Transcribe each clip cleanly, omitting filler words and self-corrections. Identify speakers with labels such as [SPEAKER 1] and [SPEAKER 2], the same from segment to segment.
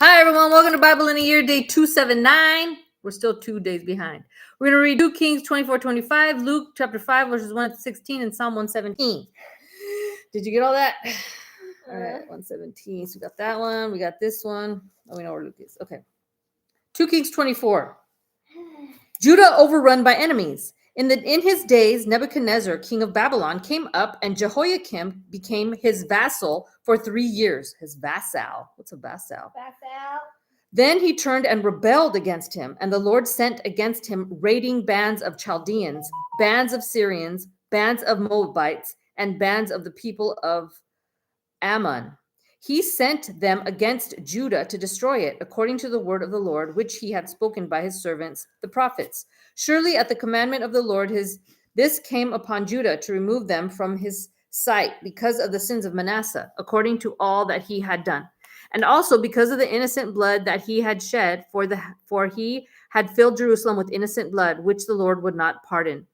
[SPEAKER 1] Hi, everyone. Welcome to Bible in a Year, day 279. We're still 2 days behind. We're going to read 2 Kings 24:25, Luke chapter 5, verses 1 to 16, and Psalm 117. Did you get all that? All right, 117. So we got that one. We got this one. Oh, we know where Luke is. Okay. 2 Kings 24. Judah overrun by enemies. In his days, Nebuchadnezzar, king of Babylon, came up, and Jehoiakim became his vassal for 3 years. His vassal. What's a vassal? Then he turned and rebelled against him, and the Lord sent against him raiding bands of Chaldeans, bands of Syrians, bands of Moabites, and bands of the people of Ammon. He sent them against Judah to destroy it, according to the word of the Lord, which he had spoken by his servants, the prophets. Surely at the commandment of the Lord, this came upon Judah to remove them from his sight because of the sins of Manasseh, according to all that he had done, and also because of the innocent blood that he had shed, for he had filled Jerusalem with innocent blood, which the Lord would not pardon.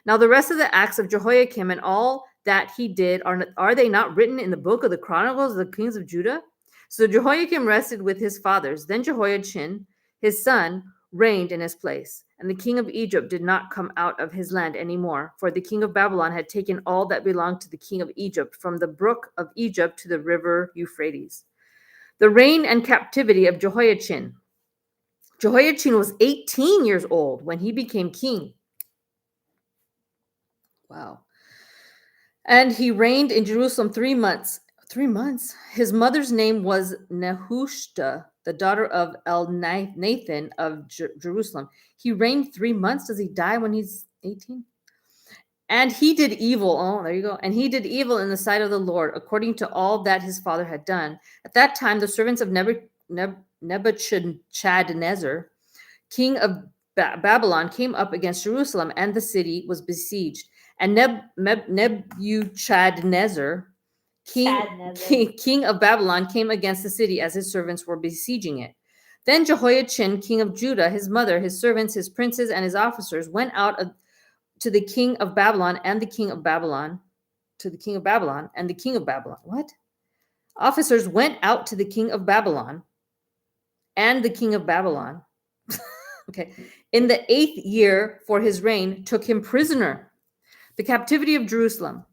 [SPEAKER 1] Now the rest of the acts of Jehoiakim and all that he did, are they not written in the book of the Chronicles of the kings of Judah? So Jehoiakim rested with his fathers. Then Jehoiachin, his son, reigned in his place. And the king of Egypt did not come out of his land anymore, for the king of Babylon had taken all that belonged to the king of Egypt, from the brook of Egypt to the river Euphrates. The reign and captivity of Jehoiachin. Jehoiachin was 18 years old when he became king. Wow. And he reigned in Jerusalem 3 months. 3 months? His mother's name was Nehushta, the daughter of Elnathan of Jerusalem. He reigned 3 months. Does he die when he's 18? And he did evil. Oh, there you go. And he did evil in the sight of the Lord, according to all that his father had done. At that time, the servants of Nebuchadnezzar, king of Babylon, came up against Jerusalem, and the city was besieged. And Nebuchadnezzar, king of Babylon, came against the city as his servants were besieging it. Then Jehoiachin, king of Judah, his mother, his servants, his princes, and his officers went out to the king of Babylon and the king of Babylon, to the king of Babylon and the king of Babylon. What? Officers went out to the king of Babylon and the king of Babylon. Okay. In the 8th year for his reign, took him prisoner, the captivity of Jerusalem.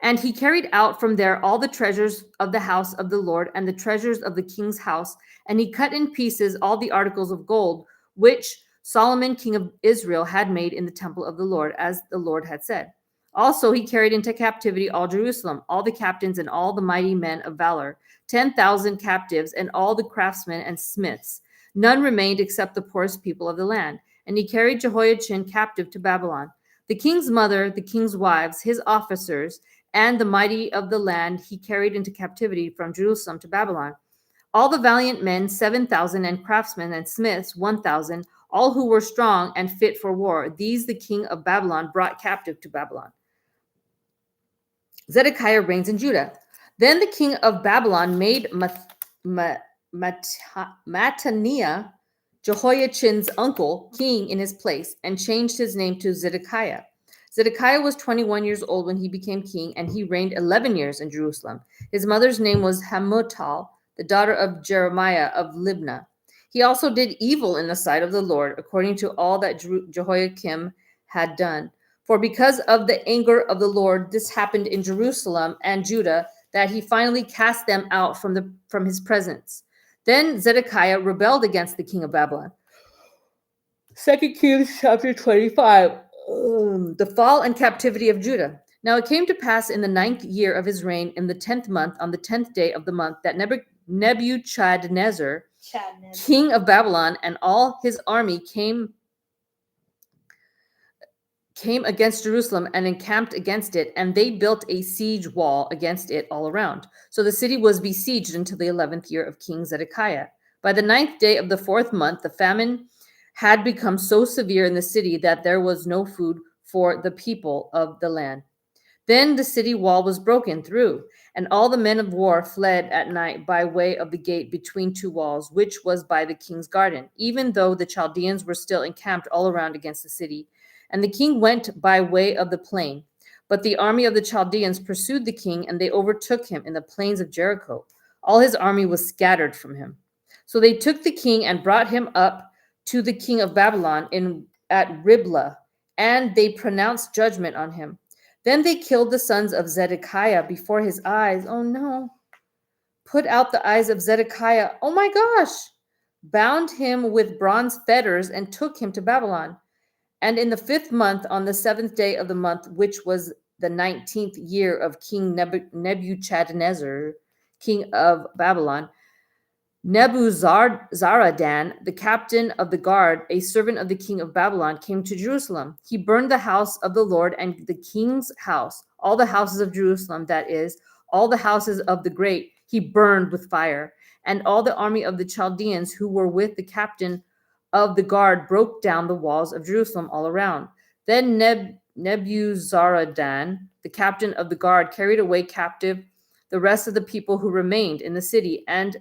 [SPEAKER 1] And he carried out from there all the treasures of the house of the Lord and the treasures of the king's house. And he cut in pieces all the articles of gold, which Solomon, king of Israel, had made in the temple of the Lord, as the Lord had said. Also, he carried into captivity all Jerusalem, all the captains and all the mighty men of valor, 10,000 captives, and all the craftsmen and smiths. None remained except the poorest people of the land. And he carried Jehoiachin captive to Babylon. The king's mother, the king's wives, his officers, and the mighty of the land he carried into captivity from Jerusalem to Babylon. All the valiant men, 7,000, and craftsmen and smiths, 1,000, all who were strong and fit for war. These the king of Babylon brought captive to Babylon. Zedekiah reigns in Judah. Then the king of Babylon made Mattaniah, Jehoiachin's uncle, king in his place, and changed his name to Zedekiah. Zedekiah was 21 years old when he became king, and he reigned 11 years in Jerusalem. His mother's name was Hamutal, the daughter of Jeremiah of Libnah. He also did evil in the sight of the Lord, according to all that Jehoiakim had done. For because of the anger of the Lord, this happened in Jerusalem and Judah, that he finally cast them out from his presence. Then Zedekiah rebelled against the king of Babylon. 2 Kings chapter 25. The fall and captivity of Judah. Now it came to pass in the 9th year of his reign, in the 10th month, on the 10th day of the month, that Nebuchadnezzar, king of Babylon, and all his army came against Jerusalem and encamped against it, and they built a siege wall against it all around. So the city was besieged until the 11th year of King Zedekiah. By the 9th day of the 4th month, the famine had become so severe in the city that there was no food for the people of the land. Then the city wall was broken through, and all the men of war fled at night by way of the gate between two walls, which was by the king's garden, even though the Chaldeans were still encamped all around against the city. And the king went by way of the plain. But the army of the Chaldeans pursued the king, and they overtook him in the plains of Jericho. All his army was scattered from him. So they took the king and brought him up to the king of Babylon at Riblah, and they pronounced judgment on him. Then they killed the sons of Zedekiah before his eyes. Oh no. Put out the eyes of Zedekiah. Oh my gosh. Bound him with bronze fetters and took him to Babylon. And in the 5th month, on the 7th day of the month, which was the 19th year of King Nebuchadnezzar, king of Babylon, Nebuzaradan, the captain of the guard, a servant of the king of Babylon, came to Jerusalem. He burned the house of the Lord and the king's house, all the houses of Jerusalem, that is, all the houses of the great, he burned with fire. And all the army of the Chaldeans who were with the captain of the guard broke down the walls of Jerusalem all around. Then Nebuzaradan, the captain of the guard, carried away captive the rest of the people who remained in the city and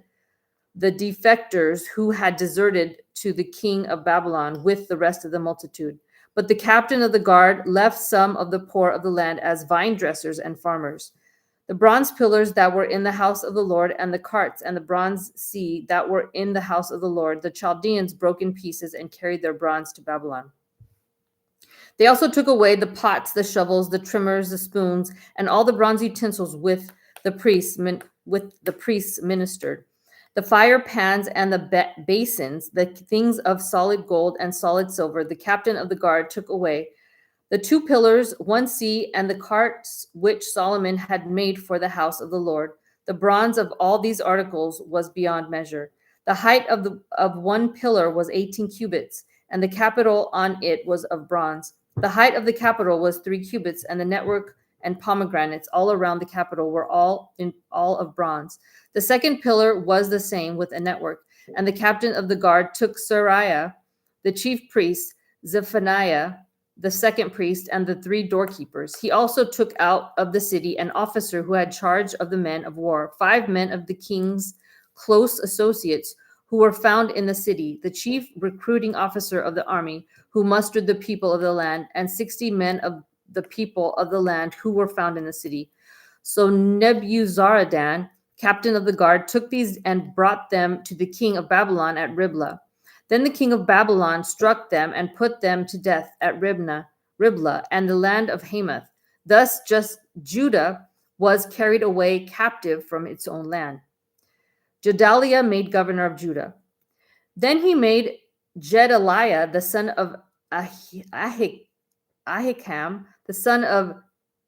[SPEAKER 1] the defectors who had deserted to the king of Babylon with the rest of the multitude. But the captain of the guard left some of the poor of the land as vine dressers and farmers. The bronze pillars that were in the house of the Lord and the carts and the bronze sea that were in the house of the Lord, the Chaldeans broke in pieces and carried their bronze to Babylon. They also took away the pots, the shovels, the trimmers, the spoons, and all the bronze utensils with the priests ministered. The fire pans and the basins, the things of solid gold and solid silver, the captain of the guard took away. The 2 pillars, 1 sea, and the carts which Solomon had made for the house of the Lord. The bronze of all these articles was beyond measure. The height of 1 pillar was 18 cubits, and the capital on it was of bronze. The height of the capital was 3 cubits, and the network and pomegranates all around the capital were all of bronze. The 2nd pillar was the same with a network, and the captain of the guard took Seraiah, the chief priest, Zephaniah, the 2nd priest, and the 3 doorkeepers. He also took out of the city an officer who had charge of the men of war, 5 men of the king's close associates who were found in the city, the chief recruiting officer of the army who mustered the people of the land, and 60 men of the people of the land who were found in the city. So Nebuzaradan, captain of the guard, took these and brought them to the king of Babylon at Riblah. Then the king of Babylon struck them and put them to death at Riblah and the land of Hamath. Thus just Judah was carried away captive from its own land. Gedaliah made governor of Judah. Then he made Gedaliah, the son of Ahikam, the son of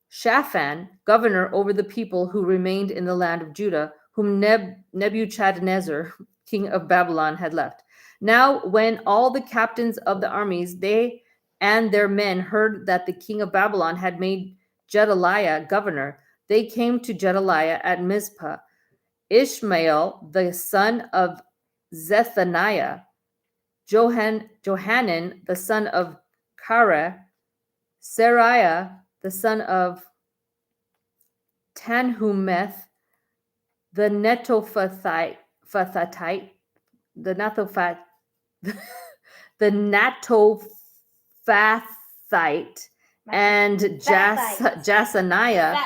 [SPEAKER 1] Shaphan, governor over the people who remained in the land of Judah, whom Nebuchadnezzar, king of Babylon, had left. Now, when all the captains of the armies, they and their men, heard that the king of Babylon had made Gedaliah governor, they came to Gedaliah at Mizpah. Ishmael, the son of Zethaniah, Johanan, the son of Kare, Seraiah, the son of Tanhumeth, the Netophathite, and Jasaniah,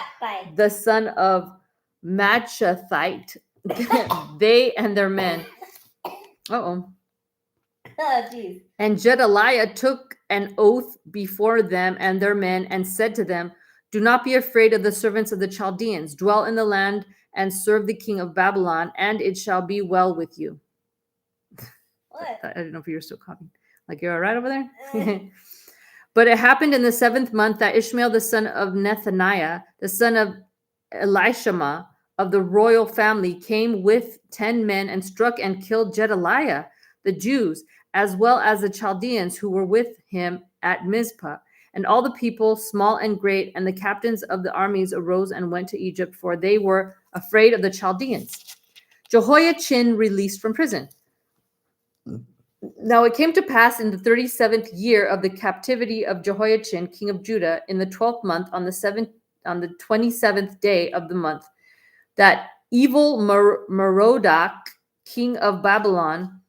[SPEAKER 1] the son of Machathite, they and their men. And Gedaliah took an oath before them and their men and said to them, "Do not be afraid of the servants of the Chaldeans. Dwell in the land and serve the king of Babylon, and it shall be well with you." What? I don't know if you're still copying. Like, you're all right over there? But it happened in the 7th month that Ishmael, the son of Nethaniah, the son of Elishama of the royal family, came with 10 men and struck and killed Gedaliah, the Jews, as well as the Chaldeans who were with him at Mizpah. And all the people, small and great, and the captains of the armies arose and went to Egypt, for they were afraid of the Chaldeans. Jehoiachin released from prison. Now it came to pass in the 37th year of the captivity of Jehoiachin, king of Judah, in the 12th month, on the 27th day of the month, that evil Merodach, king of Babylon,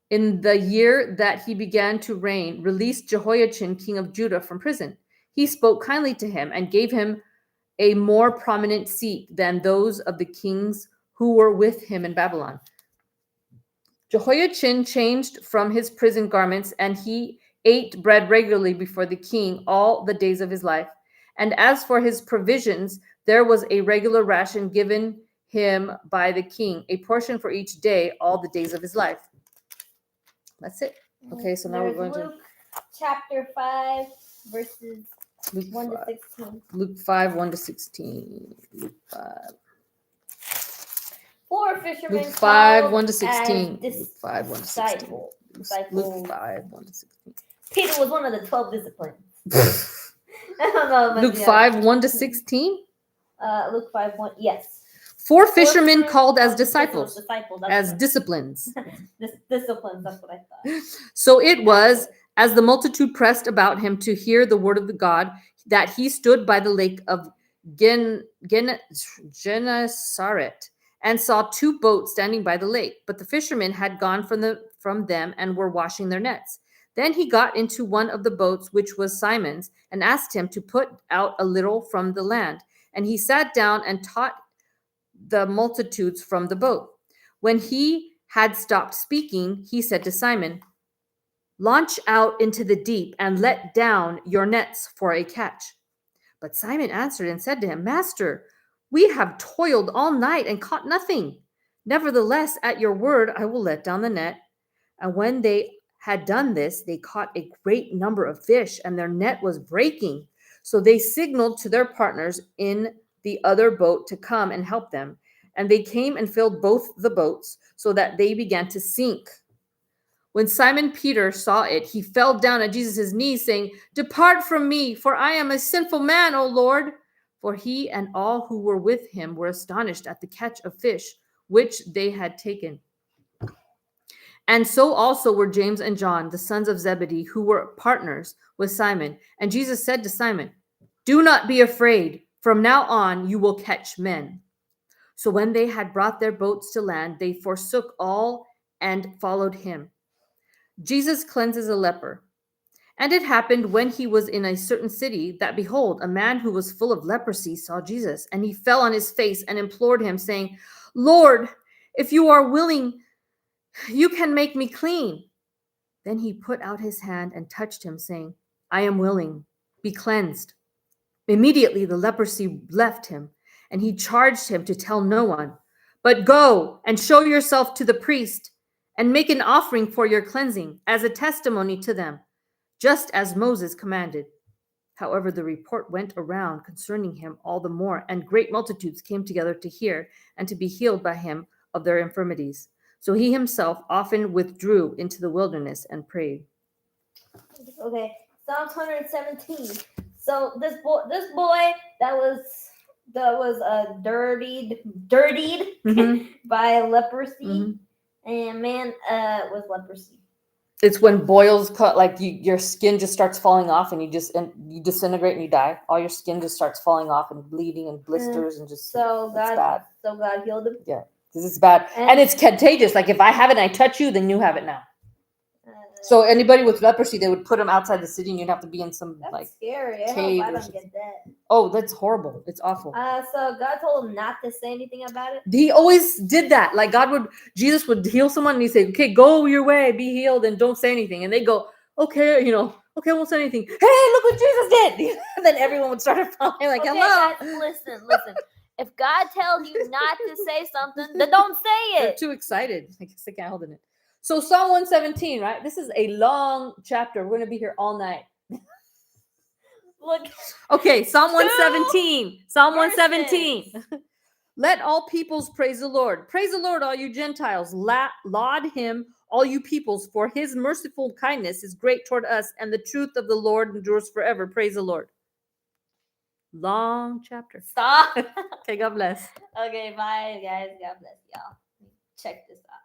[SPEAKER 1] in the year that he began to reign, released Jehoiachin, king of Judah, from prison. He spoke kindly to him and gave him a more prominent seat than those of the kings who were with him in Babylon. Jehoiachin changed from his prison garments, and he ate bread regularly before the king all the days of his life. And as for his provisions, there was a regular ration given him by the king, a portion for each day, all the days of his life. That's it. Okay, so now we're going to
[SPEAKER 2] Luke chapter 5, verses
[SPEAKER 1] Luke
[SPEAKER 2] 1 to
[SPEAKER 1] 5.
[SPEAKER 2] 16.
[SPEAKER 1] Luke 5, 1 to 16. Luke 5.
[SPEAKER 2] 4 fishermen
[SPEAKER 1] Luke 5,
[SPEAKER 2] called
[SPEAKER 1] 1 to
[SPEAKER 2] as
[SPEAKER 1] 16. Luke 5, 1 to 16.
[SPEAKER 2] disciples.
[SPEAKER 1] Luke 5, 1 to 16.
[SPEAKER 2] Peter was one of the 12 disciplines. I don't know. but
[SPEAKER 1] Luke
[SPEAKER 2] yeah.
[SPEAKER 1] 5, 1 to 16.
[SPEAKER 2] Luke 5, 1. Yes.
[SPEAKER 1] 4 fishermen called as
[SPEAKER 2] disciples.
[SPEAKER 1] disciples, as disciplines.
[SPEAKER 2] Disciplines, that's what I thought.
[SPEAKER 1] So it was, as the multitude pressed about him to hear the word of the God, that he stood by the lake of Gennesaret and saw 2 boats standing by the lake. But the fishermen had gone from them and were washing their nets. Then he got into one of the boats, which was Simon's, and asked him to put out a little from the land. And he sat down and taught the multitudes from the boat. When he had stopped speaking, he said to Simon, "Launch out into the deep and let down your nets for a catch." But Simon answered and said to him, "Master, we have toiled all night and caught nothing. Nevertheless, at your word, I will let down the net." And when they had done this, they caught a great number of fish, and their net was breaking. So they signaled to their partners in the other boat to come and help them. And they came and filled both the boats, so that they began to sink. When Simon Peter saw it, he fell down at Jesus' knees, saying, "Depart from me, for I am a sinful man, O Lord." For he and all who were with him were astonished at the catch of fish which they had taken. And so also were James and John, the sons of Zebedee, who were partners with Simon. And Jesus said to Simon, "Do not be afraid. From now on you will catch men." So when they had brought their boats to land, they forsook all and followed him. Jesus cleanses a leper. And it happened when he was in a certain city that, behold, a man who was full of leprosy saw Jesus, and he fell on his face and implored him, saying, "Lord, if you are willing, you can make me clean." Then he put out his hand and touched him, saying, "I am willing, be cleansed." Immediately the leprosy left him, and he charged him to tell no one, but go and show yourself to the priest and make an offering for your cleansing as a testimony to them, just as Moses commanded. However, the report went around concerning him all the more, and great multitudes came together to hear and to be healed by him of their infirmities. So he himself often withdrew into the wilderness and prayed.
[SPEAKER 2] Okay, Psalms 117. So this boy that was dirtied by leprosy, and man was leprosy.
[SPEAKER 1] It's when boils cut, like your skin just starts falling off, and you disintegrate and you die. All your skin just starts falling off and bleeding and blisters and just
[SPEAKER 2] God healed him.
[SPEAKER 1] Yeah, this is bad, and it's contagious. Like if I have it and I touch you, then you have it now. So anybody with leprosy, they would put them outside the city, and you'd have to be in some
[SPEAKER 2] scary.
[SPEAKER 1] cave.
[SPEAKER 2] I hope I don't get that.
[SPEAKER 1] Oh, that's horrible. It's awful.
[SPEAKER 2] So God told him not to say anything about it.
[SPEAKER 1] He always did that. Like Jesus would heal someone, and he'd say, "Okay, go your way, be healed, and don't say anything." And they go, "Okay, okay, I won't say anything." Hey, look what Jesus did! And then everyone would start following, like,
[SPEAKER 2] "Hello."
[SPEAKER 1] Guys,
[SPEAKER 2] listen. If God tells you not to say something, then don't say it.
[SPEAKER 1] They're too excited. I guess they can't hold it. So Psalm 117, right? This is a long chapter. We're going to be here all night.
[SPEAKER 2] Look.
[SPEAKER 1] Okay, Psalm 117. Psalm 117. Let all peoples praise the Lord. Praise the Lord, all you Gentiles. Laud him, all you peoples, for his merciful kindness is great toward us, and the truth of the Lord endures forever. Praise the Lord. Long chapter.
[SPEAKER 2] Stop.
[SPEAKER 1] Okay, God bless.
[SPEAKER 2] Okay, bye, guys. God bless y'all. Check this out.